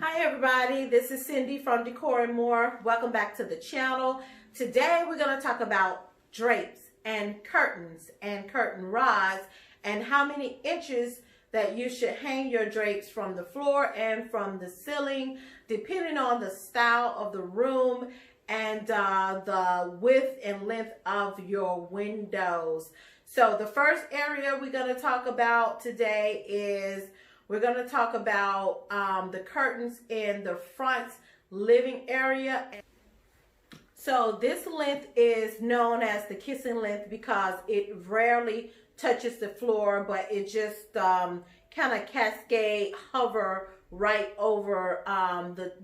Hi everybody, this is Cindy from Decor and More. Welcome back to the channel. Today we're going to talk about drapes and curtains and curtain rods and how many inches that you should hang your drapes from the floor and from the ceiling, depending on the style of the room and the width and length of your windows. So the first area we're going to talk about today is we're going to talk about the curtains in the front living area. So this length is known as the kissing length because it rarely touches the floor, but it just kind of cascade, hover right over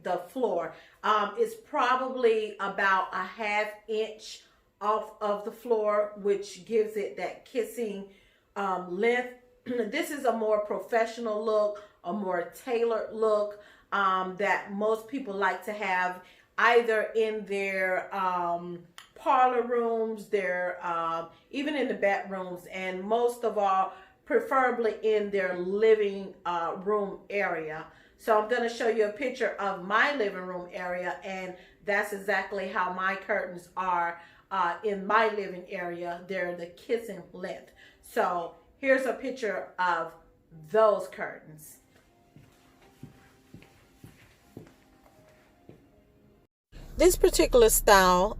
the floor. It's probably about a ½ inch off of the floor, which gives it that kissing length. This is a more professional look, a more tailored look that most people like to have either in their parlor rooms, even in the bedrooms, and most of all, preferably in their living room area. So I'm going to show you a picture of my living room area, and that's exactly how my curtains are in my living area. They're the kissing length. So here's a picture of those curtains. This particular style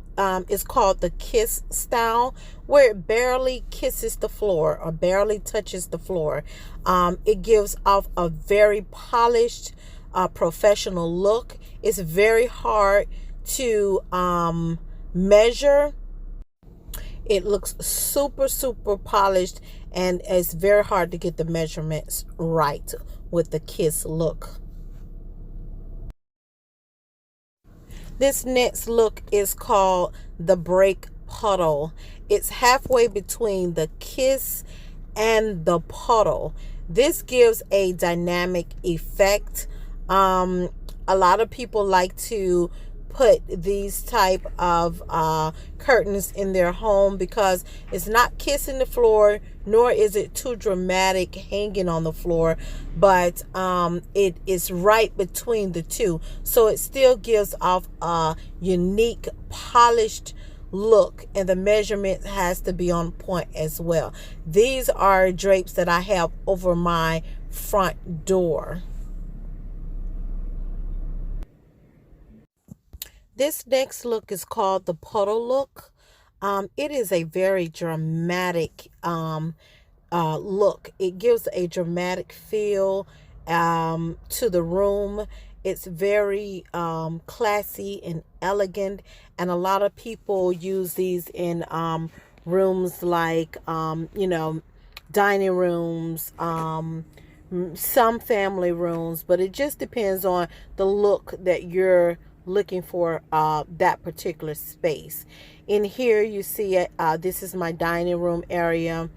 is called the kiss style, where it barely kisses the floor or barely touches the floor. It gives off a very polished, professional look. It's very hard to measure. It looks super polished, and it's very hard to get the measurements right with the kiss look. This next look is called the break puddle. It's halfway between the kiss and the puddle. This gives a dynamic effect. A lot of people like to put these type of curtains in their home because it's not kissing the floor, nor is it too dramatic hanging on the floor, but it is right between the two, so it still gives off a unique polished look, and the measurement has to be on point as well. These are drapes that I have over my front door. This next look is called the puddle look. It is a very dramatic look. It gives a dramatic feel to the room. It's very classy and elegant, and a lot of people use these in rooms like, dining rooms, some family rooms, but it just depends on the look that you're looking for that particular space. In here you see it, this is my dining room area,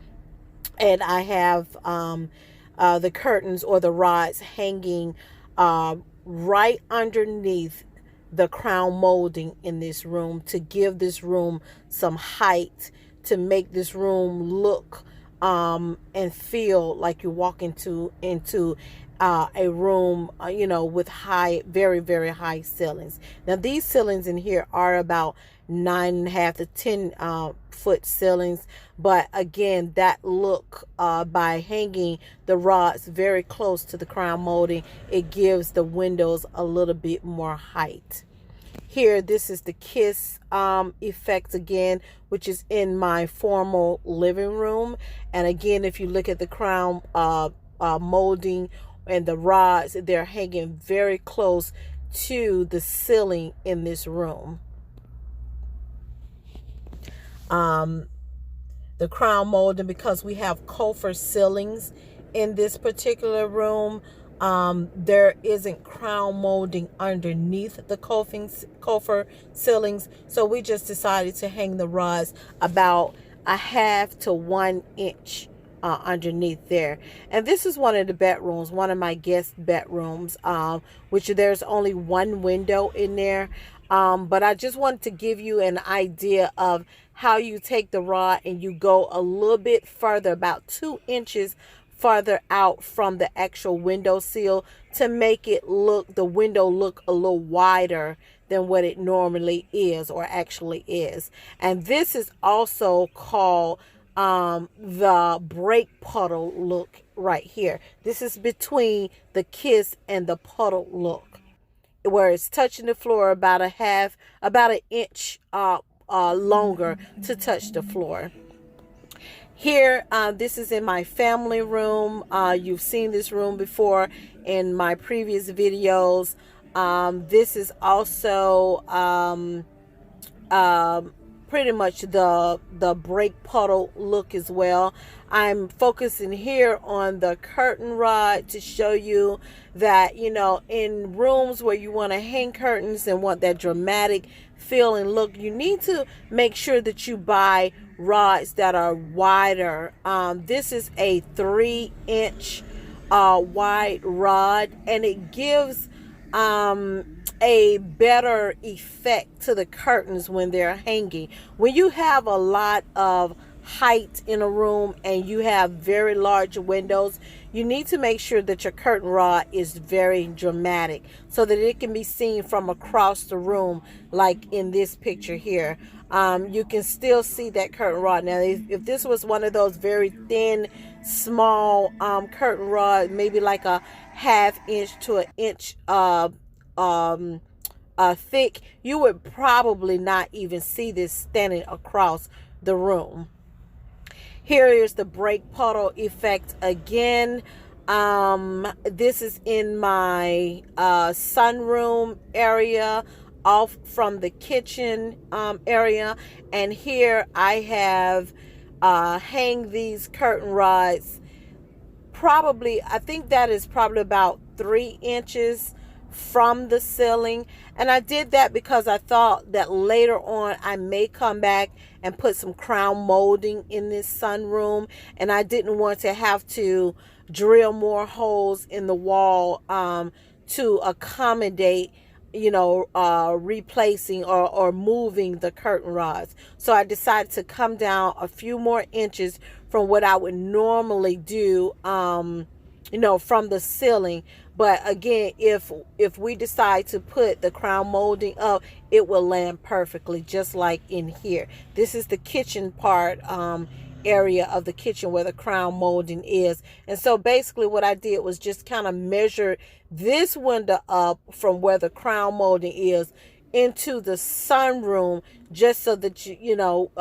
and I have the curtains or the rods hanging right underneath the crown molding in this room to give this room some height, to make this room look and feel like you walk into a room, with very high ceilings. Now these ceilings in here are about 9.5 to 10 foot ceilings, but again, that look by hanging the rods very close to the crown molding, it gives the windows a little bit more height. Here, this is the kiss effect again, which is in my formal living room. And again, if you look at the crown molding and the rods, they're hanging very close to the ceiling in this room. The crown molding, because we have coffer ceilings in this particular room, there isn't crown molding underneath the coffer ceilings, so we just decided to hang the rods about a ½ to 1 inch underneath there. And this is one of the bedrooms, one of my guest bedrooms, which there's only one window in there, but I just wanted to give you an idea of how you take the rod and you go a little bit further, about 2 inches farther out from the actual window sill to make it look, the window look a little wider than what it normally is or actually is. And this is also called the brake puddle look right here. This is between the kiss and the puddle look, where it's touching the floor about an inch longer to touch the floor. Here, this is in my family room. You've seen this room before in my previous videos. This is also pretty much the brake puddle look as well. I'm focusing here on the curtain rod to show you that, you know, in rooms where you want to hang curtains and want that dramatic feel and look, you need to make sure that you buy rods that are wider. This is a 3-inch wide rod, and it gives a better effect to the curtains when they're hanging. When you have a lot of height in a room and you have very large windows, you need to make sure that your curtain rod is very dramatic so that it can be seen from across the room, like in this picture here. You can still see that curtain rod. Now, if this was one of those very thin, small curtain rod, maybe like a 1/2 inch to an inch thick, you would probably not even see this standing across the room. Here is the brake puddle effect again. This is in my sunroom area, off from the kitchen area, and here I have hang these curtain rods. I think that is probably about 3 inches from the ceiling, and I did that because I thought that later on I may come back and put some crown molding in this sunroom, and I didn't want to have to drill more holes in the wall to accommodate, you know, replacing or moving the curtain rods. So I decided to come down a few more inches from what I would normally do, you know, from the ceiling. But again, if we decide to put the crown molding up, it will land perfectly, just like in here. This is the kitchen part area of the kitchen where the crown molding is. And so basically what I did was just kind of measure this window up from where the crown molding is into the sunroom, just so that you know,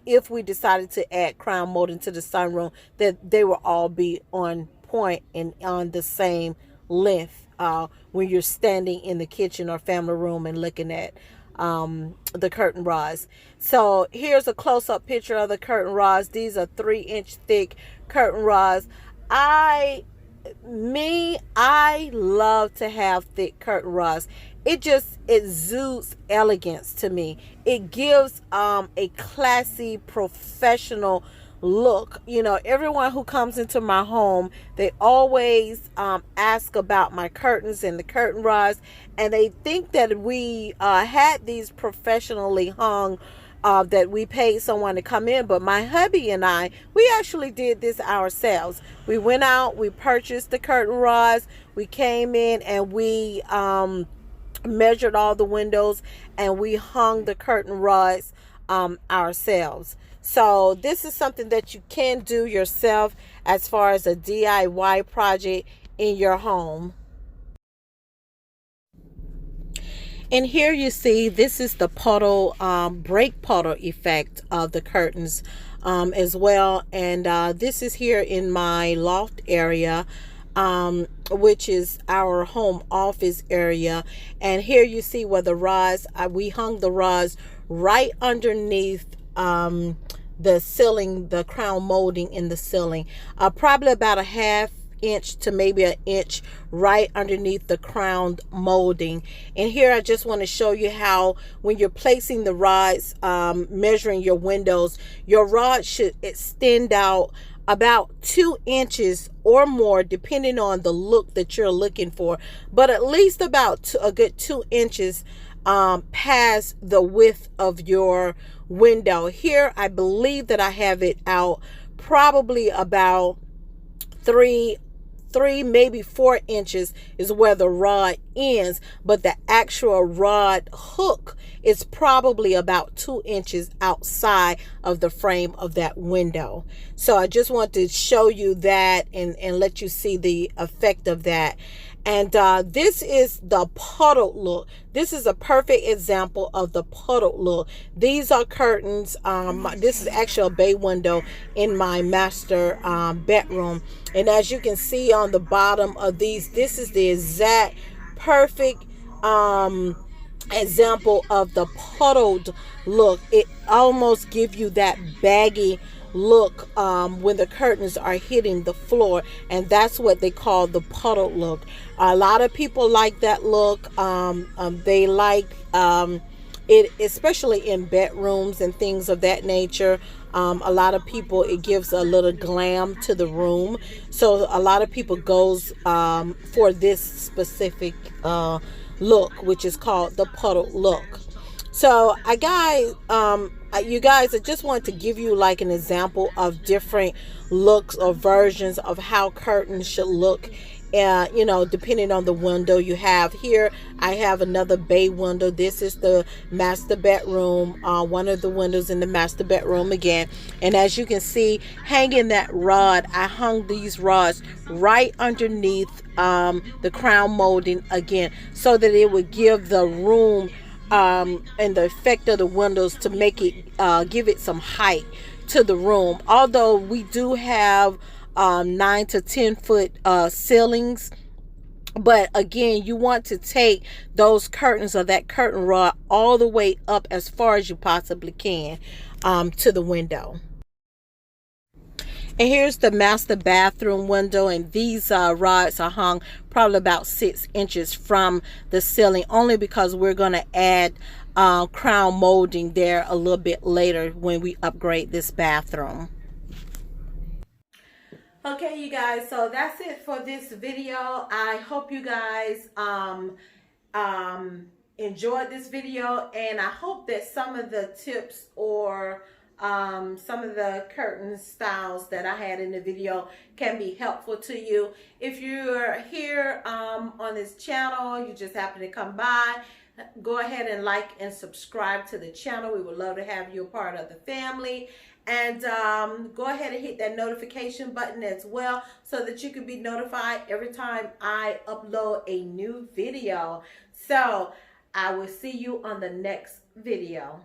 if we decided to add crown molding to the sunroom, that they will all be on point and on the same length when you're standing in the kitchen or family room and looking at the curtain rods. So here's a close-up picture of the curtain rods. These are 3-inch thick curtain rods. I love to have thick curtain rods. It exudes elegance to me. It gives a classy, professional look. You know, everyone who comes into my home, they always ask about my curtains and the curtain rods, and they think that we had these professionally hung, that we paid someone to come in. But my hubby and I, we actually did this ourselves. We went out, we purchased the curtain rods, we came in and we measured all the windows, and we hung the curtain rods ourselves. So this is something that you can do yourself as far as a DIY project in your home. And here you see, this is the puddle, brake puddle effect of the curtains as well. And this is here in my loft area, which is our home office area. And here you see where the rods, we hung the rods right underneath the ceiling, the crown molding in the ceiling, probably about a 1/2 inch to maybe an inch right underneath the crown molding. And here I just want to show you how when you're placing the rods, measuring your windows, your rod should extend out about 2 inches or more, depending on the look that you're looking for, but at least about a good 2 inches past the width of your window. Here I believe that I have it out probably about three, maybe 4 inches is where the rod ends, but the actual rod hook is probably about 2 inches outside of the frame of that window. So I just want to show you that and let you see the effect of that. And this is the puddle look. This is a perfect example of the puddle look. These are curtains. This is actually a bay window in my master bedroom. And as you can see on the bottom of these, this is the exact perfect example of the puddled look. It almost gives you that baggy look when the curtains are hitting the floor, and that's what they call the puddled look. A lot of people like that look. They like it, especially in bedrooms and things of that nature. A lot of people, it gives a little glam to the room, so a lot of people goes for this specific look, which is called the puddle look. So you guys, I just want to give you like an example of different looks or versions of how curtains should look. Depending on the window you have. Here I have another bay window. This is the master bedroom, one of the windows in the master bedroom again. And as you can see, hanging that rod, I hung these rods right underneath the crown molding again, so that it would give the room and the effect of the windows to make it give it some height to the room. Although we do have 9 to 10 foot ceilings, but again, you want to take those curtains or that curtain rod all the way up as far as you possibly can to the window. And here's the master bathroom window, and these rods are hung probably about 6 inches from the ceiling, only because we're going to add crown molding there a little bit later when we upgrade this bathroom. Okay, you guys, so that's it for this video. I hope you guys enjoyed this video, and I hope that some of the tips or some of the curtain styles that I had in the video can be helpful to you. If you're here on this channel, you just happen to come by, go ahead and like and subscribe to the channel. We would love to have you a part of the family. And go ahead and hit that notification button as well, so that you can be notified every time I upload a new video. So I will see you on the next video.